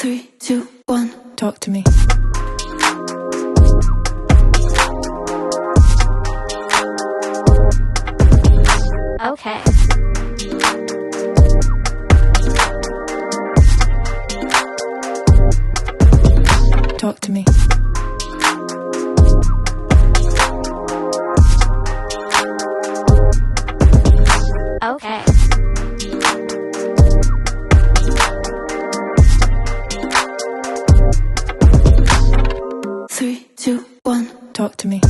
3, 2, 1, talk to me. Okay. Talk to me. Okay. 3, 2, 1, talk to me.